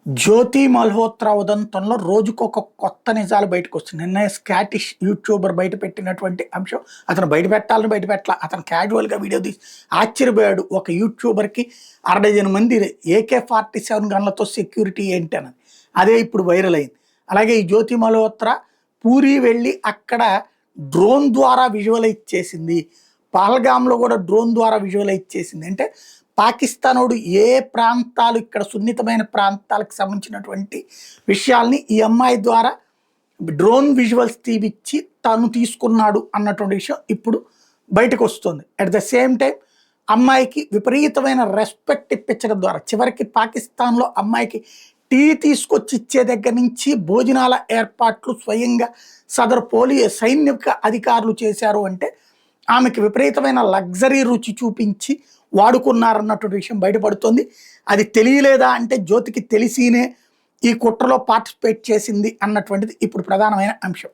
జ్యోతి మల్హోత్రా ఉదంతంలో రోజుకొక కొత్త నిజాలు బయటకు వస్తున్నాయి. నిన్న స్కాటిష్ యూట్యూబర్ బయట పెట్టినటువంటి అంశం అతను బయట పెట్టాలని బయట పెట్టాల. అతను క్యాజువల్గా వీడియో తీసి ఆశ్చర్యపోయాడు. ఒక యూట్యూబర్కి 60 మంది AK-47 గన్లతో సెక్యూరిటీ ఏంటి అన్నది. అదే ఇప్పుడు వైరల్ అయింది. అలాగే ఈ జ్యోతి మల్హోత్రా పూరి వెళ్ళి అక్కడ డ్రోన్ ద్వారా విజువలైజ్ చేసింది. పహల్గామ్లో కూడా డ్రోన్ ద్వారా విజువలైజ్ చేసింది. అంటే పాకిస్తానోడు ఏ ప్రాంతాలు ఇక్కడ సున్నితమైన ప్రాంతాలకు సంబంధించినటువంటి విషయాల్ని ఈ అమ్మాయి ద్వారా డ్రోన్ విజువల్స్ తీపిచ్చి తను తీసుకున్నాడు అన్నటువంటి విషయం ఇప్పుడు బయటకు వస్తుంది. అట్ ద సేమ్ టైం అమ్మాయికి విపరీతమైన రెస్పెక్ట్ ఇప్పించడం ద్వారా చివరికి పాకిస్తాన్లో అమ్మాయికి టీ తీసుకొచ్చి ఇచ్చే దగ్గర నుంచి భోజనాల ఏర్పాట్లు స్వయంగా సదరు సైనిక అధికారులు చేశారు. అంటే ఆమెకి విపరీతమైన లగ్జరీ రుచి చూపించి వాడుకున్నారన్నటువంటి విషయం బయటపడుతుంది. అది తెలియలేదా అంటే జ్యోతికి తెలిసినే ఈ కుట్రలో పార్టిసిపేట్ చేసింది అన్నటువంటిది ఇప్పుడు ప్రధానమైన అంశం.